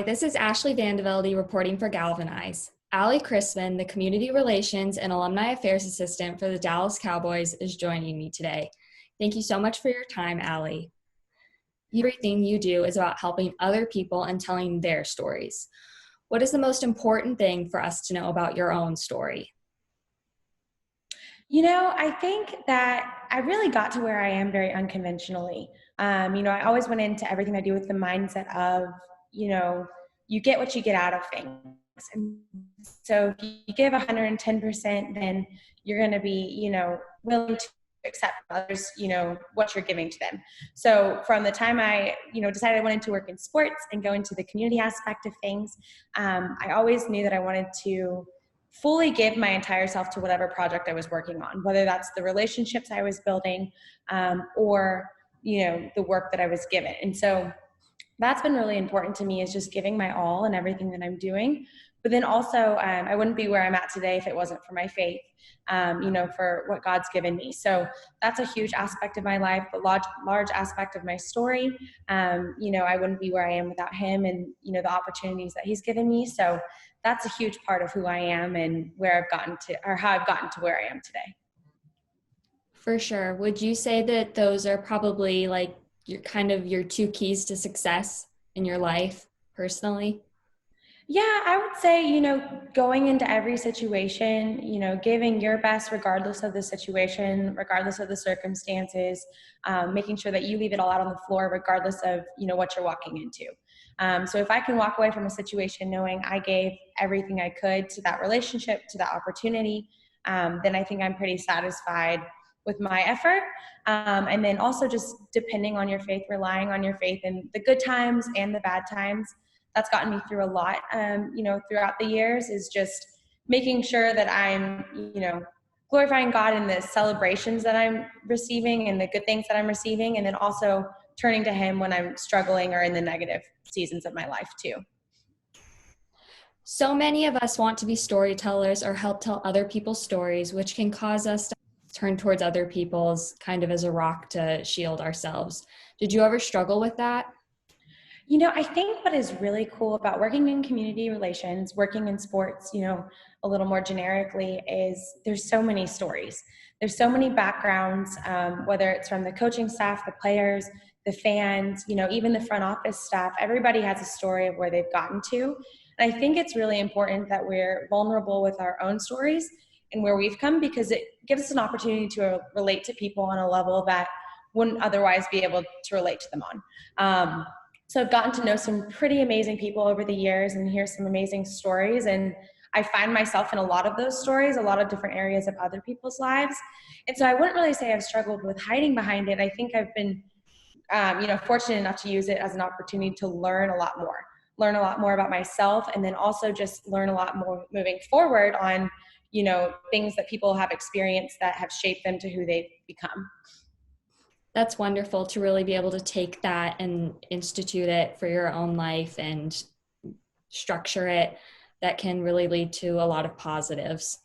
This is Ashley Velde reporting for GALvanize. Allie Christmann, the Community Relations and Alumni Affairs Assistant for the Dallas Cowboys, is joining me today. Thank you so much for your time, Allie. Everything you do is about helping other people and telling their stories. What is the most important thing for us to know about your own story? I think that I really got to where I am very unconventionally. I always went into everything I do with the mindset of, you get what you get out of things. And so if you give 110%, then you're going to be, willing to accept others, what you're giving to them. So from the time I, decided I wanted to work in sports and go into the community aspect of things, I always knew that I wanted to fully give my entire self to whatever project I was working on, whether that's the relationships I was building or, the work that I was given. And so that's been really important to me, is just giving my all in everything that I'm doing. But then also, I wouldn't be where I'm at today if it wasn't for my faith, for what God's given me. So that's a huge aspect of my life, a large aspect of my story. I wouldn't be where I am without him and, the opportunities that he's given me. So that's a huge part of who I am and where I've gotten to, or how I've gotten to where I am today. For sure. Would you say that those are probably like your two keys to success in your life personally? Yeah, I would say, going into every situation, giving your best regardless of the situation, regardless of the circumstances, making sure that you leave it all out on the floor regardless of, what you're walking into. So if I can walk away from a situation knowing I gave everything I could to that relationship, to that opportunity, then I think I'm pretty satisfied with my effort. And then also just depending on your faith, relying on your faith in the good times and the bad times. That's gotten me through a lot, throughout the years, is just making sure that I'm, glorifying God in the celebrations that I'm receiving and the good things that I'm receiving, and then also turning to him when I'm struggling or in the negative seasons of my life too. So many of us want to be storytellers or help tell other people's stories, which can cause us to turn towards other people's kind of as a rock to shield ourselves. Did you ever struggle with that? I think what is really cool about working in community relations, working in sports, a little more generically, is there's so many stories. There's so many backgrounds, whether it's from the coaching staff, the players, the fans, even the front office staff. Everybody has a story of where they've gotten to. And I think it's really important that we're vulnerable with our own stories and where we've come, because it gives us an opportunity to relate to people on a level that wouldn't otherwise be able to relate to them on. So I've gotten to know some pretty amazing people over the years and hear some amazing stories. And I find myself in a lot of those stories, a lot of different areas of other people's lives. And so I wouldn't really say I've struggled with hiding behind it. I think I've been, fortunate enough to use it as an opportunity to learn a lot more about myself, and then also just learn a lot more moving forward on, things that people have experienced that have shaped them to who they've become. That's wonderful to really be able to take that and institute it for your own life and structure it. That can really lead to a lot of positives.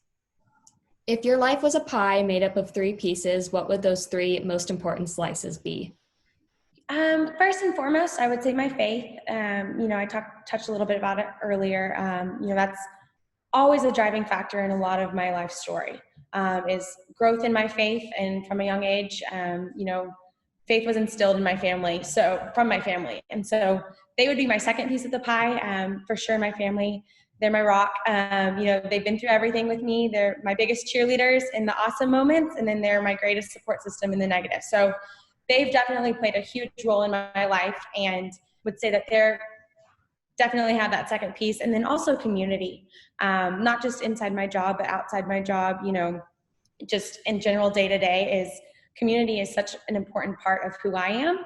If your life was a pie made up of 3 pieces, what would those 3 most important slices be? First and foremost, I would say my faith. I touched a little bit about it earlier. That's always a driving factor in a lot of my life story, is growth in my faith. And from a young age, faith was instilled in my family, from my family. And so they would be my second piece of the pie. For sure, my family, they're my rock. They've been through everything with me. They're my biggest cheerleaders in the awesome moments, and then they're my greatest support system in the negative. So they've definitely played a huge role in my life, and would say that they're definitely have that second piece. And then also community, not just inside my job, but outside my job, just in general day-to-day, is community is such an important part of who I am.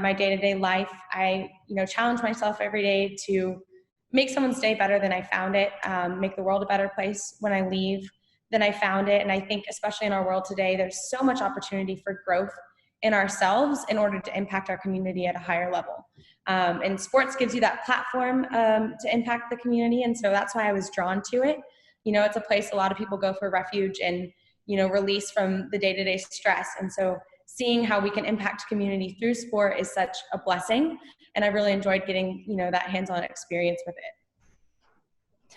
My day-to-day life, I, challenge myself every day to make someone's day better than I found it, make the world a better place when I leave than I found it. And I think especially in our world today, there's so much opportunity for growth in ourselves in order to impact our community at a higher level. And sports gives you that platform to impact the community. And so that's why I was drawn to it. It's a place a lot of people go for refuge and, release from the day-to-day stress. And so seeing how we can impact community through sport is such a blessing. And I really enjoyed getting, that hands-on experience with it.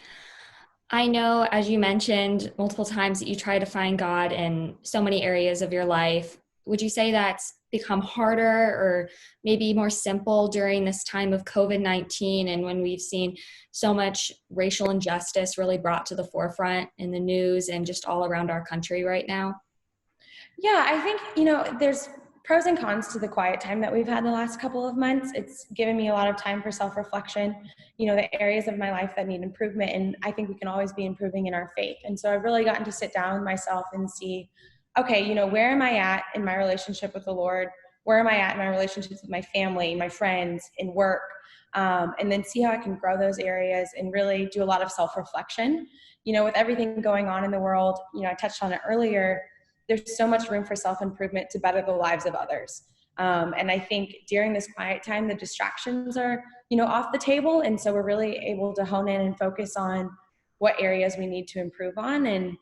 I know, as you mentioned multiple times, that you try to find God in so many areas of your life. Would you say that's become harder or maybe more simple during this time of COVID-19 and when we've seen so much racial injustice really brought to the forefront in the news and just all around our country right now? Yeah, I think, there's pros and cons to the quiet time that we've had the last couple of months. It's given me a lot of time for self-reflection, the areas of my life that need improvement. And I think we can always be improving in our faith. And so I've really gotten to sit down with myself and see, okay, where am I at in my relationship with the Lord? Where am I at in my relationships with my family, my friends, in work? And then see how I can grow those areas and really do a lot of self-reflection. With everything going on in the world, I touched on it earlier, there's so much room for self-improvement to better the lives of others. And I think during this quiet time, the distractions are, off the table. And so we're really able to hone in and focus on what areas we need to improve on and,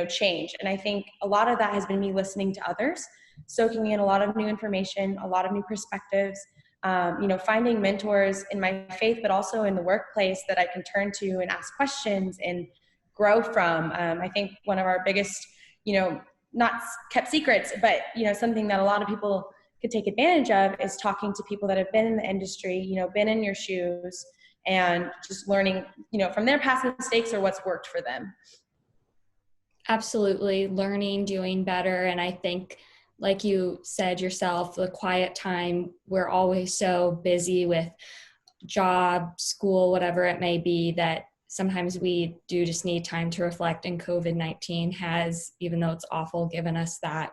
change. And I think a lot of that has been me listening to others, soaking in a lot of new information, a lot of new perspectives, finding mentors in my faith, but also in the workplace that I can turn to and ask questions and grow from. I think one of our biggest, not kept secrets, but something that a lot of people could take advantage of is talking to people that have been in the industry, been in your shoes, and just learning, from their past mistakes or what's worked for them. Absolutely, learning, doing better. And I think, like you said yourself, the quiet time, we're always so busy with job, school, whatever it may be, that sometimes we do just need time to reflect, and COVID-19 has, even though it's awful, given us that.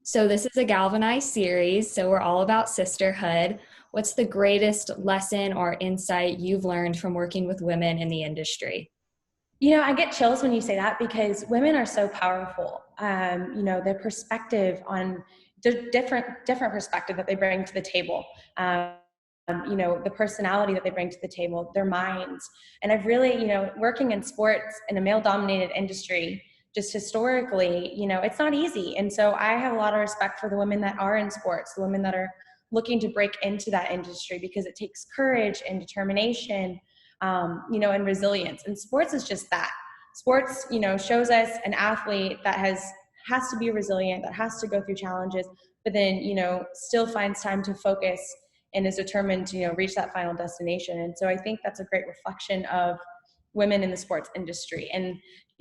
So this is a GALvanize series, so we're all about sisterhood. What's the greatest lesson or insight you've learned from working with women in the industry? I get chills when you say that because women are so powerful. Their perspective on the different perspective that they bring to the table. The personality that they bring to the table, their minds. And I've really, working in sports in a male-dominated industry, just historically, it's not easy. And so I have a lot of respect for the women that are in sports, the women that are looking to break into that industry, because it takes courage and determination, and resilience. And sports is just that. Sports, shows us an athlete that has to be resilient, that has to go through challenges, but then, still finds time to focus and is determined to, reach that final destination. And so I think that's a great reflection of women in the sports industry. And,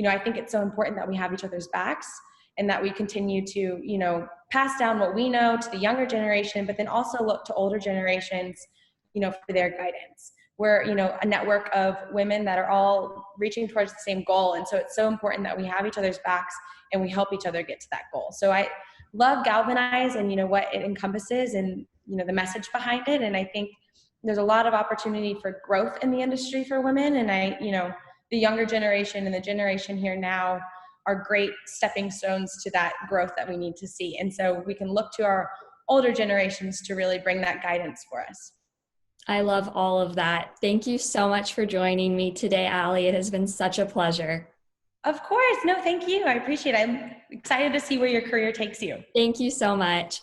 I think it's so important that we have each other's backs and that we continue to, pass down what we know to the younger generation, but then also look to older generations, for their guidance. We're, a network of women that are all reaching towards the same goal. And so it's so important that we have each other's backs and we help each other get to that goal. So I love GALvanize and, what it encompasses and, the message behind it. And I think there's a lot of opportunity for growth in the industry for women. And the younger generation and the generation here now are great stepping stones to that growth that we need to see. And so we can look to our older generations to really bring that guidance for us. I love all of that. Thank you so much for joining me today, Allie. It has been such a pleasure. Of course. No, thank you. I appreciate it. I'm excited to see where your career takes you. Thank you so much.